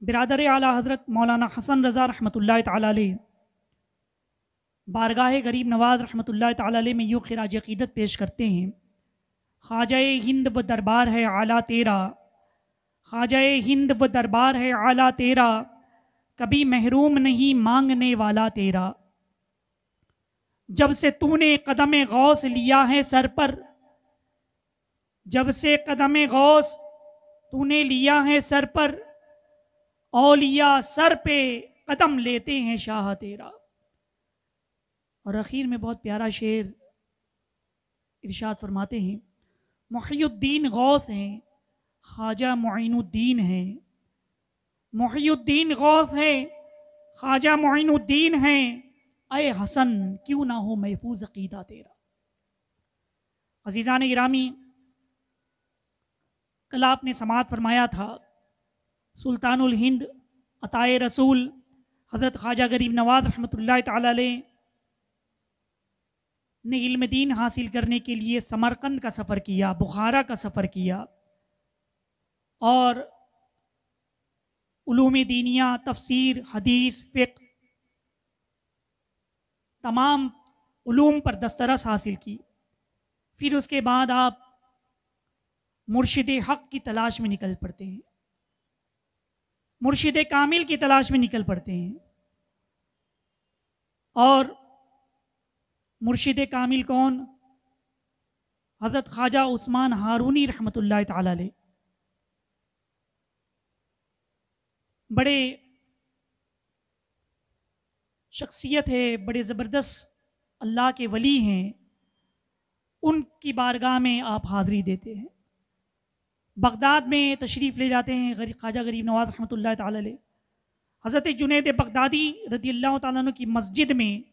बिरादर आला हज़रत मौलाना हसन रज़ा रहमतुल्लाहि ताला अलैह बारगाह गरीब नवाज़ रहमतुल्लाहि ताला अलैह में यूँ खिराज अक़ीदत पेश करते हैं। ख्वाजाए हिंद व दरबार है आला तेरा, ख्वाजाए हिंद व दरबार है आला तेरा, कभी महरूम नहीं मांगने वाला तेरा। जब से तूने कदम गौस लिया है सर पर, जब से कदम गौस तूने लिया है सर पर, औलिया सर पे कदम लेते हैं शाह तेरा। और आखिर में बहुत प्यारा शेर इरशाद फरमाते हैं, मुहियुद्दीन गौस हैं, ख्वाजा मुइनुद्दीन हैं। मुहियुद्दीन गौस हैं, ख्वाजा मुइनुद्दीन हैं। अय हसन क्यों ना हो महफूज अकीदा तेरा। अजीज़ान गिरामी, कल आपने समात फरमाया था सुल्तानुल हिंद अताए रसूल हज़रत ख्वाजा गरीब नवाज़ रहमतुल्लाहि ताला अलैह ने इल्म दीन हासिल करने के लिए समरकंद का सफ़र किया, बुखारा का सफ़र किया और उलूम दीनिया, तफसीर, हदीस, फ़िक़्ह तमाम उलूम पर दस्तरस हासिल की। फिर उसके बाद आप मुर्शिद हक़ की तलाश में निकल पड़ते हैं, मुर्शिद कामिल की तलाश में निकल पड़ते हैं। और मुर्शिद कामिल कौन? हज़रत ख्वाजा उस्मान हारूनी रहमतुल्लाहि ताला अलैह। बड़े शख्सियत है, बड़े ज़बरदस्त अल्लाह के वली हैं, उनकी बारगाह में आप हाज़री देते हैं। बगदाद में तशरीफ़ ले जाते हैं ख्वाजा गरीब नवाज़ रहमतुल्लाहि ताला अलैह। हज़रत जुनैद बगदादी रज़ियल्लाहु ताला अन्हु की मस्जिद में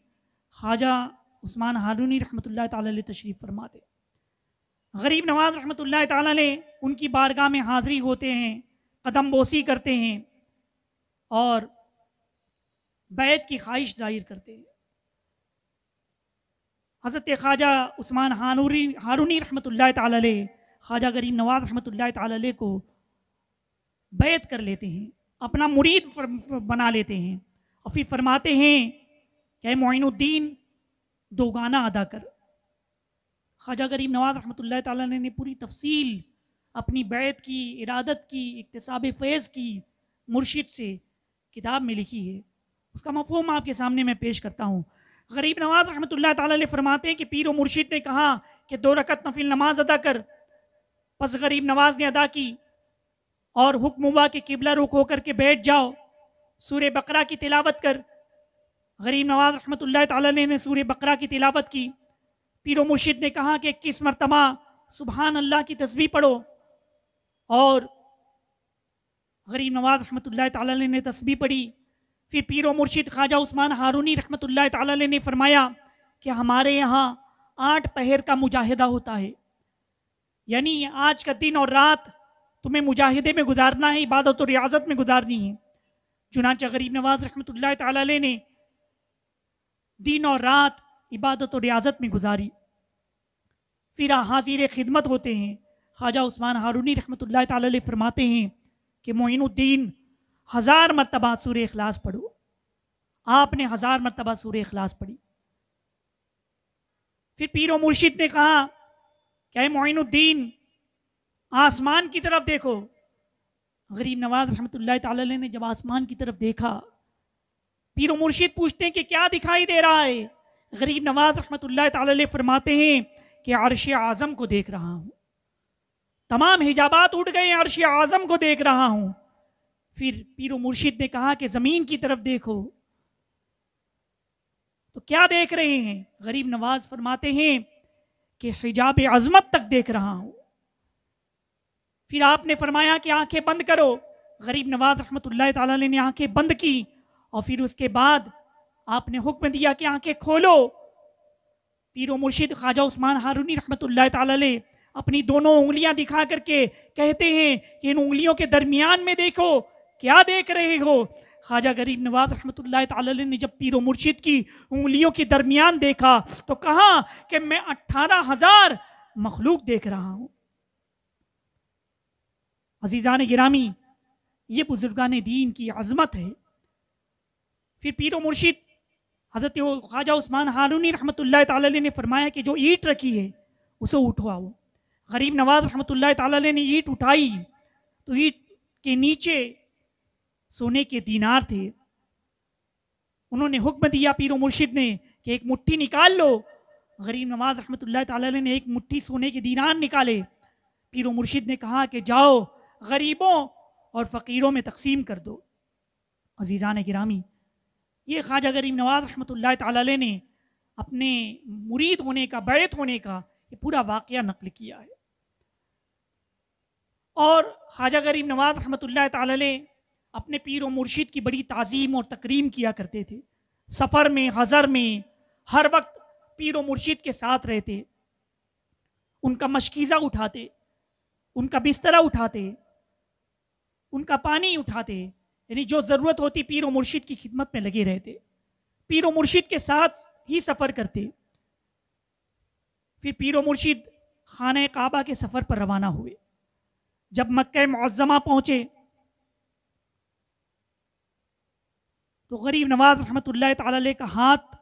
ख्वाजा उस्मान हारूनी रहमतुल्लाहि ताला अलैह तशरीफ़ फरमाते। गरीब नवाज़ रहमतुल्लाहि ताला अलैह उनकी बारगाह में हाज़री होते हैं, कदम बोसी करते हैं और बैत की ख्वाहिश जाहिर करते हैं। हज़रत ख्वाजा उस्मान हारूनी रहमतुल्लाहि ताला अलैह ख्वाजा गरीब नवाज़ रहमतुल्लाहि ताला अलैह को बैत कर लेते हैं, अपना मुरीद बना लेते हैं और फिर फरमाते हैं कि मोइनुद्दीन दो गाना अदा कर। ख्वाजा गरीब नवाज़ रहमतुल्लाहि ताला अलैह ने पूरी तफसील अपनी बैत की, इरादत की, इक्तिसाब फैज़ की मुर्शिद से किताब में लिखी है। उसका मफ़हूम आपके सामने मैं पेश करता हूँ। गरीब नवाज़ रहमतुल्लाहि ताला अलैह फरमाते हैं कि पीर व मुर्शिद ने कहा कि 2 रकत नफिल नमाज अदा कर। बस गरीब नवाज ने अदा की और हुक्म हुआ कि किबला रुख होकर के बैठ जाओ, सूरे बकरा की तिलावत कर। गरीब नवाज रहमतुल्लाहि ताला अलैह ने सूरे बकरा की तिलावत की। पीर व मुर्शिद ने कहा कि 21 मरतबा सुबहान अल्लाह की तस्बीह पढ़ो और गरीब नवाज रहमतुल्लाहि ताला अलैह ने तस्बीह पढ़ी। फिर पीर व मुर्शिद ख्वाजा उस्मान हारूनी रहमतुल्लाहि ताला अलैह ने फरमाया कि हमारे यहाँ 8 पहर का मुजाहिदा होता है, यानी आज का दिन और रात तुम्हें मुजाहिदे में गुजारना है, इबादत और रियाजत में गुजारनी है। चुनांचे गरीब नवाज रहमतुल्लाहि ताला अलैह ने दिन और रात इबादत और रियाजत में गुजारी। फिर हाजिर खिदमत होते हैं। ख्वाजा उस्मान हारूनी रहमतुल्लाहि ताला अलैह फरमाते हैं कि मोइनुद्दीन 1000 मरतबा सूरे इखलास पढ़ो। आपने 1000 मरतबा सूरे इखलास पढ़ी। फिर पीर व मुर्शिद ने कहा क्या मोइनुद्दीन आसमान की तरफ देखो। गरीब नवाज रहमतुल्लाहि ताला अलैह ने जब आसमान की तरफ देखा, पीर व मुर्शिद पूछते हैं कि क्या दिखाई दे रहा है। गरीब नवाज रहमतुल्लाहि ताला अलैह फरमाते हैं कि अर्श आज़म को देख रहा हूँ, तमाम हिजाबात उठ गए, अर्श आज़म को देख रहा हूँ। फिर पीर व मुर्शिद ने कहा कि ज़मीन की तरफ देखो, तो क्या देख रहे हैं। गरीब नवाज फरमाते हैं कि हिजाब अज़मत तक देख रहा हूँ। फिर आपने फरमाया कि आंखें बंद करो। गरीब नवाज रहमतुल्लाहि ताला अलैह ने आंखें बंद की और फिर उसके बाद आपने हुक्म दिया कि आंखें खोलो। पीर व मुर्शिद ख्वाजा उस्मान हारूनी रहमतुल्लाहि ताला अलैह अपनी दोनों उंगलियां दिखा करके कहते हैं कि इन उंगलियों के दरमियान में देखो, क्या देख रहे हो। ख्वाजा गरीब नवाज रहमतुल्लाहि ताला अलैह ने जब पीर व मुर्शिद की उंगलियों के दरमियान देखा तो कहा कि मैं 18,000 मखलूक देख रहा हूं। अजीज़ान गिरामी, ये बुजुर्गान दीन की अजमत है। फिर पीरो मुर्शिद हज़रत ख्वाजा उस्मान हारूनी रहमतुल्लाह ताला अलैह ने फरमाया कि जो ईंट रखी है उसे उठवाओ। गरीब नवाज रहमतुल्लाह ताला अलैह ने ईंट उठाई तो ईंट के नीचे सोने के दीनार थे। उन्होंने हुक्म दिया पीरो मुर्शिद ने कि एक मुट्ठी निकाल लो। गरीब नवाज रहमतुल्लाह ताला अलैह ने एक मुट्ठी सोने के दीनार निकाले। पीरो मुर्शिद ने कहा कि जाओ गरीबों और फ़कीरों में तकसीम कर दो। अजीज़ान गिरामी, ये ख्वाजा गरीब नवाज रहमतुल्लाह ताला अलैह ने अपने मुरीद होने का, बैत होने का ये पूरा वाक़या नकल किया है। और ख्वाजा गरीब नवाज रहमतुल्लाह ताला अलैह अपने पीर और मुर्शिद की बड़ी ताज़ीम और तकरीम किया करते थे। सफ़र में, हज़र में हर वक्त पीर और मुर्शिद के साथ रहते, उनका मशकीज़ा उठाते, उनका बिस्तरा उठाते, उनका पानी उठाते, यानी जो ज़रूरत होती पीर और मुर्शिद की खिदमत में लगे रहते। पीर और मुर्शिद के साथ ही सफ़र करते। फिर पीर और मुर्शिद खाने काबा के सफ़र पर रवाना हुए। जब मक्का मुअज़्ज़मा पहुँचे तो गरीब नवाज रहमतुल्लाह ताला अलैह का हाथ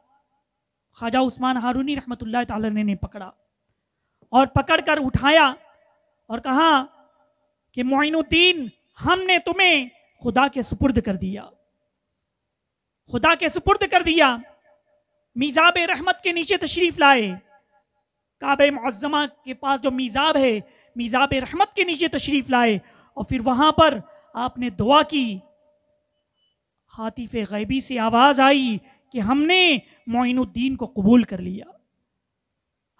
ख्वाजा उस्मान हारूनी रहमतुल्लाह ताला अलैह ने पकड़ा और पकड़कर उठाया और कहा कि मोइनुद्दीन, हमने तुम्हें खुदा के सुपुर्द कर दिया, खुदा के सुपुर्द कर दिया। मीज़ाब रहमत के नीचे तशरीफ लाए। काबे मुअज़्ज़मा के पास जो मीज़ाब है, मीज़ाब रहमत के नीचे तशरीफ लाए और फिर वहां पर आपने दुआ की। हातिफ़े गैबी से आवाज आई कि हमने मोइनुद्दीन को कबूल कर लिया,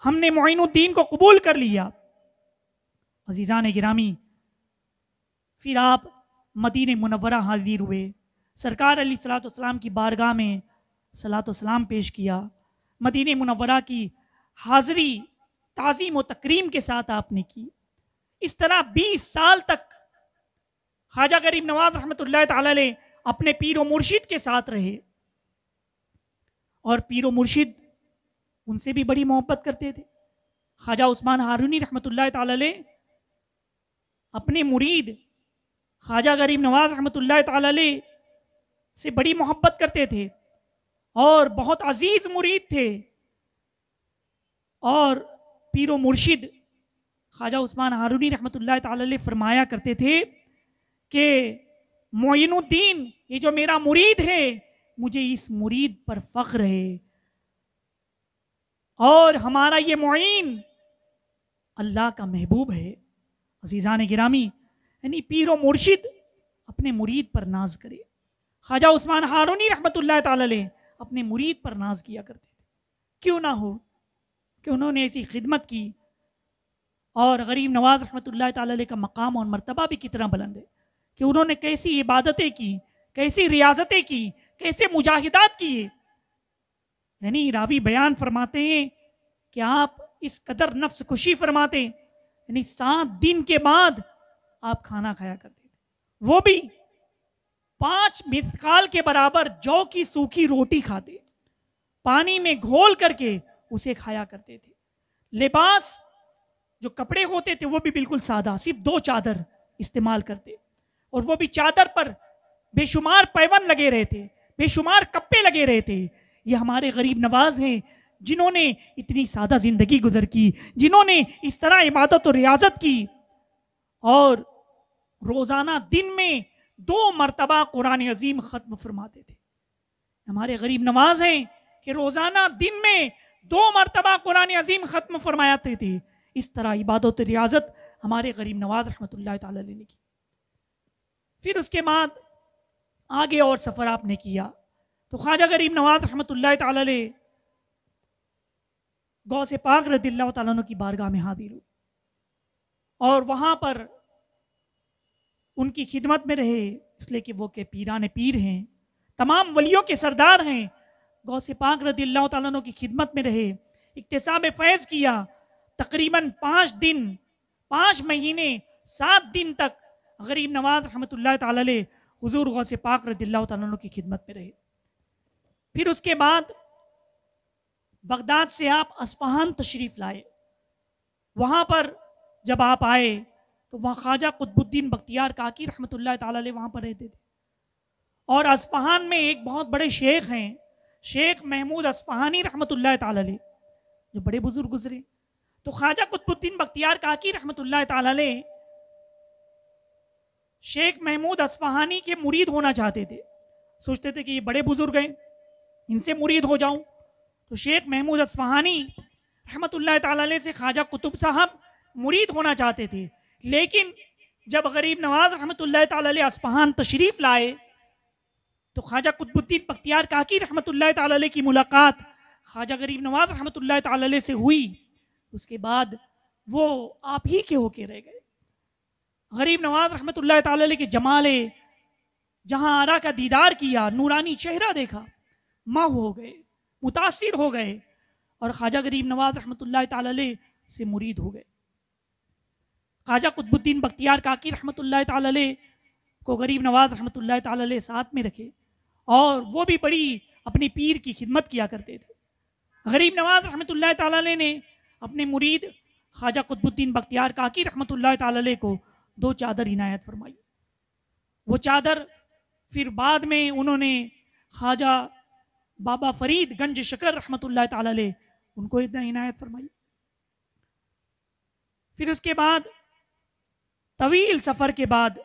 हमने मोइनुद्दीन को कबूल कर लिया। अजीज़ान गिरामी, फिर आप मदीने मुनव्वरा हाजिर हुए। सरकार अलैहिस्सलाम की बारगाह में सलातो सलाम पेश किया। मदीने मुनव्वरा की हाज़री ताज़ीम व तकरीम के साथ आपने की। इस तरह 20 साल तक ख्वाजा गरीब नवाज रहमतुल्लाह ताला अलैह अपने पीर व मुर्शिद के साथ रहे और पीर व मुर्शिद उनसे भी बड़ी मोहब्बत करते थे। ख्वाजा उस्मान हारूनी रहमतुल्लाह ताला अलैह अपने मुरीद ख्वाजा गरीब नवाज रहमतुल्लाह ताला अलैह से बड़ी मोहब्बत करते थे और बहुत अजीज मुरीद थे। और पीरो मुर्शिद ख्वाजा उस्मान हारूनी रहमतुल्लाह ताला अलैह फरमाया करते थे कि मोइनुद्दीन, ये जो मेरा मुरीद है, मुझे इस मुरीद पर फख्र है और हमारा ये मुईन अल्लाह का महबूब है। अजीज़ान गिरामी, यानी पीरो मुर्शिद अपने मुरीद पर नाज करे। ख्वाजा उस्मान हारूनी रहमतुल्लाह ताला अलैह अपने मुरीद पर नाज किया करते थे। क्यों ना हो कि उन्होंने ऐसी खिदमत की। और गरीब नवाज रहमतुल्लाह ताला अलैह का मकाम और मर्तबा भी कितना बुलंद है कि उन्होंने कैसी इबादतें की, कैसी रियाजतें की, कैसे मुजाहिदात किए। यानी रावी बयान फरमाते हैं कि आप इस कदर नफ्स खुशी फरमाते, यानी 7 दिन के बाद आप खाना खाया करते थे, वो भी 5 मिस्काल के बराबर जौ की सूखी रोटी खाते, पानी में घोल करके उसे खाया करते थे। लिबास, जो कपड़े होते थे, वो भी बिल्कुल सादा, सिर्फ 2 चादर इस्तेमाल करते और वो भी चादर पर बेशुमार पैवन लगे रहते, बेशुमार कप्पे लगे रहते। ये हमारे गरीब नवाज हैं जिन्होंने इतनी सादा जिंदगी गुजर की, जिन्होंने इस तरह इबादत और रियाजत की और रोजाना दिन में 2 मरतबा कुरान अजीम खत्म फरमाते थे। हमारे गरीब नवाज हैं कि रोजाना दिन में 2 मरतबा कुरान अजीम खत्म फरमाते थे। इस तरह इबादत और रियाजत हमारे गरीब नवाज रहमतुल्लाह ताला अलैह ने की। फिर उसके बाद आगे और सफर आपने किया तो ख्वाजा गरीब नवाज रहमतुल्लाह ताला अलैह गौसे पाक रज़ियल्लाहु ताला अन्हु की बारगाह में हाजिर हुए और वहां पर उनकी खिदमत में रहे, इसलिए कि वो के पीराने पीर हैं, तमाम वलियों के सरदार हैं। गौसे पाक रज़ियल्लाहु ताला अन्हु की खिदमत में रहे, इक्तिसाब फैज़ किया। तकरीबन 5 दिन, 5 महीने 7 दिन तक गरीब नवाज रहमतुल्लाह ताला अलैह हुजूर गौसे पाक रज़ियल्लाहु ताला अन्हु की खिदमत में रहे। फिर उसके बाद बगदाद से आप अस्फहान तशरीफ लाए। वहां पर जब आप आए तो वहाँ ख्वाजा कुतुबुद्दीन बख्तियार काकी रहमतुल्लाह ताला अलैह वहाँ पर रहते थे। और अस्फहान में एक बहुत बड़े शेख हैं, शेख महमूद अस्फहानी रहमतुल्लाह ताला अलैह, जो बड़े बुजुर्ग गुजरे। तो ख्वाजा कुतुबुद्दीन बख्तियार काकी रहमतुल्लाह ताला अलैह शेख महमूद अस्फहानी के मुरीद होना चाहते थे। सोचते थे कि ये बड़े बुजुर्ग हैं, इनसे मुरीद हो जाऊं। तो शेख महमूद अस्फहानी रहमतुल्लाह ताला अलैह से ख्वाजा कुतुब साहब मुरीद होना चाहते थे। लेकिन जब गरीब नवाज रहमतुल्लाह ताला अलैह अस्फहान तशरीफ लाए तो ख्वाजा कुतुबुद्दीन बख्तियार काकी रहमतुल्लाह ताला अलैह की मुलाकात ख्वाजा गरीब नवाज रहमतुल्लाह ताला अलैह से हुई। उसके बाद वो आप ही के होके रह गए। गरीब नवाज रहमतुल्लाह ताला अलैह के जमाले जहां आरा का दीदार किया, नूरानी चेहरा देखा, माह हो गए, मुतासिर हो गए और ख्वाजा गरीब नवाज रहमतुल्लाह ताला अलैह से मुरीद हो गए। ख्वाजा कुतुबुद्दीन बख्तियार काकी रहमतुल्लाह ताला अलैह को गरीब नवाज रहमतुल्लाह ताला अलैह साथ में रखे और वो भी बड़ी अपने पीर की खिदमत किया करते थे। गरीब नवाज रहमतुल्लाह ताला अलैह ने अपने मुरीद ख्वाजा कुतुबुद्दीन बख्तियार काकी रहमतुल्लाह ताला अलैह को 2 चादर इनायत फरमाई। वो चादर फिर बाद में उन्होंने ख्वाजा बाबा फरीद गंज शकर रहमतुल्लाह ताला अलैह उनको इनायत फरमाई। फिर उसके बाद तवील सफर के बाद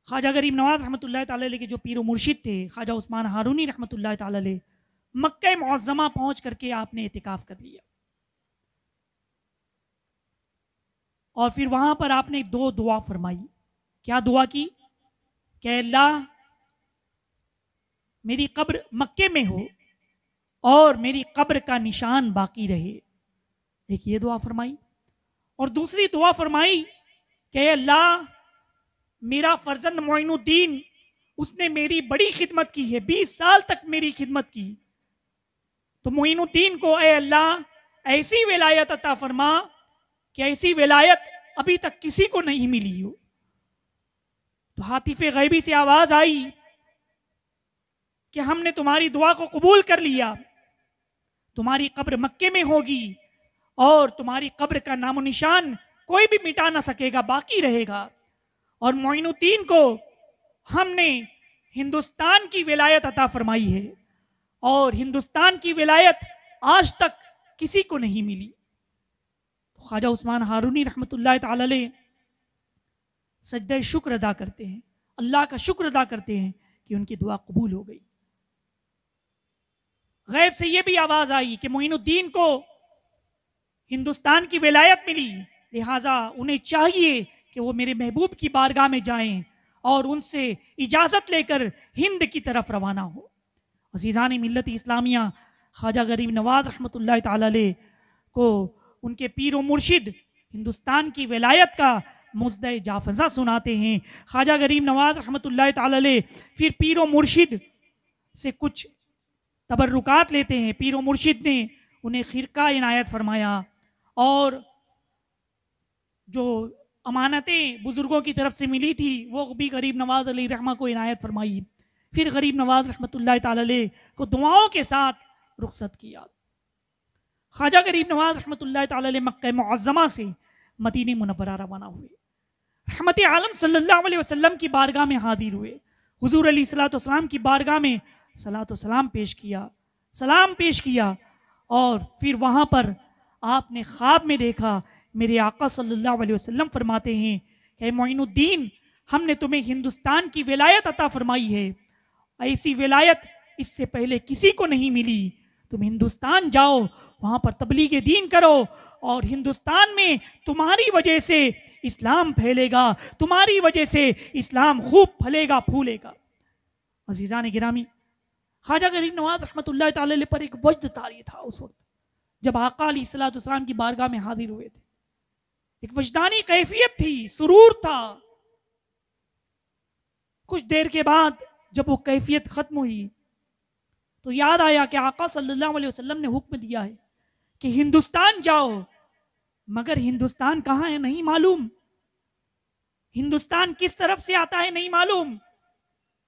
ख्वाजा गरीब नवाज रहमतुल्लाह ताला अलैह के जो पीर मुर्शिद थे ख्वाजा उस्मान हारूनी रहमतुल्लाह ताला अलैह मक्का मुअज़्ज़मा पहुंच करके आपने इतिकाफ कर लिया। और फिर वहां पर आपने 2 दुआ फरमाई। क्या दुआ की? कि अल्लाह मेरी कब्र मक्के में हो और मेरी कब्र का निशान बाकी रहे। एक ये दुआ फरमाई। और दूसरी दुआ फरमाई कि अल्लाह मेरा फर्जंद मोइनुद्दीन, उसने मेरी बड़ी खिदमत की है, 20 साल तक मेरी खिदमत की। तो मोइनुद्दीन को ए अल्लाह ऐसी विलायत अता फरमा कि ऐसी विलायत अभी तक किसी को नहीं मिली हो। तो हातिफे गैबी से आवाज आई कि हमने तुम्हारी दुआ को कबूल कर लिया, तुम्हारी कब्र मक्के में होगी और तुम्हारी कब्र का नामो निशान कोई भी मिटा ना सकेगा, बाकी रहेगा। और मोइनुद्दीन को हमने हिंदुस्तान की विलायत अता फरमाई है और हिंदुस्तान की विलायत आज तक किसी को नहीं मिली। तो ख्वाजा उस्मान हारूनी रहमतुल्लाह ताला अलैह सजदे शुक्र अदा करते हैं, अल्लाह का शुक्र अदा करते हैं कि उनकी दुआ कबूल हो गई। गैब से यह भी आवाज आई कि मोइनुद्दीन को हिंदुस्तान की विलायत मिली, लिहाजा उन्हें चाहिए कि वो मेरे महबूब की बारगाह में जाएं और उनसे इजाजत लेकर हिंद की तरफ रवाना हो। अज़ीज़ान मिल्लत इस्लामिया ख्वाजा गरीब नवाज रहमतुल्लाह ताला अलैह को उनके पीर व मुर्शिद हिंदुस्तान की विलायत का मुज़्दे जाफज़ा सुनाते हैं। ख्वाजा गरीब नवाज रहमतुल्लाह ताला अलैह फिर पीर व मुर्शिद से कुछ तबर्रुकात लेते हैं। पीर व मुर्शिद ने उन्हें खिरका इनायत फरमाया और जो अमानतें बुजुर्गों की तरफ से मिली थी वो भी गरीब नवाज अली रहमा को इनायत फरमाई। फिर गरीब नवाज रहमतुल्लाह ताला अलैह को दुआओं के साथ रुखसत किया। ख्वाजा गरीब नवाज रहमतुल्लाह ताला अलैह मक्का मुअज़्ज़मा से मदीने मुनव्वरा रवाना हुए। रहमत आलम सल्लल्लाहु अलैहि वसल्लम की बारगाह में हाजिर हुए। हुजूर अलैहिस्सलाम की बारगाह में सलातो सलाम पेश किया, सलाम पेश किया और फिर वहाँ पर आपने ख्वाब में देखा। मेरे आका सल्लल्लाहु अलैहि वसल्लम फरमाते हैं कि मोइनुद्दीन, हमने तुम्हें हिंदुस्तान की विलायत अता फरमाई है, ऐसी विलायत इससे पहले किसी को नहीं मिली। तुम हिंदुस्तान जाओ, वहाँ पर तबलीग दीन करो और हिंदुस्तान में तुम्हारी वजह से इस्लाम फैलेगा, तुम्हारी वजह से इस्लाम खूब फलेगा फूलेगा। अज़ीज़ान गिरामी, ख्वाजा गरीब नवाज रहमतुल्लाह ताला अलैह पर एक वजद तारी था उस वक्त जब आका अलैहिस्सलाम की बारगाह में हाजिर हुए थे। एक वजदानी कैफियत थी, सुरूर था। कुछ देर के बाद जब वो कैफियत खत्म हुई तो याद आया कि आका सल्लल्लाहु अलैहि वसल्लम ने हुक्म दिया है कि हिंदुस्तान जाओ, मगर हिंदुस्तान कहाँ है नहीं मालूम, हिंदुस्तान किस तरफ से आता है नहीं मालूम।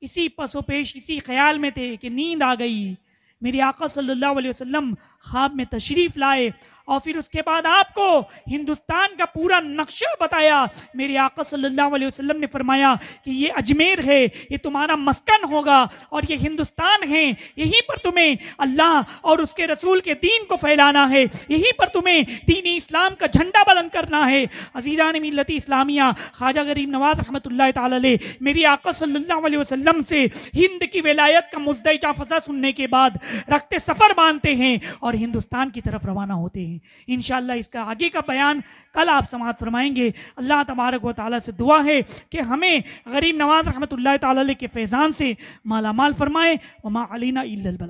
इसी पसोपेश इसी ख्याल में थे कि नींद आ गई। मेरे आका सल्लल्लाहु अलैहि वसल्लम ख्वाब में तशरीफ लाए और फिर उसके बाद आपको हिंदुस्तान का पूरा नक्शा बताया। मेरे आका सल्लल्लाहु अलैहि वसल्लम ने फरमाया कि ये अजमेर है, ये तुम्हारा मस्कन होगा और ये हिंदुस्तान है, यहीं पर तुम्हें अल्लाह और उसके रसूल के दीन को फैलाना है, यहीं पर तुम्हें दीन इस्लाम का झंडा बुलंद करना है। अजीज़ान मिल्लत इस्लामिया, ख्वाजा गरीब नवाज रहमतुल्लाह ताला अलैह मेरे आका सल्लल्लाहु अलैहि वसल्लम से हिंद की विलायत का मुज़्दइजा फ़ज़ा सुनने के बाद रखते सफ़र बांधते हैं और हिंदुस्तान की तरफ रवाना होते हैं। इंशाअल्लाह इसका आगे का बयान कल आप समाअत फरमाएंगे। अल्लाह तबारक व तआला से दुआ है कि हमें गरीब नवाज रहमतुल्लाह ताला अलैह के फैज़ान से माला माल फरमाए। वमा अलैना इल्लल बलाग।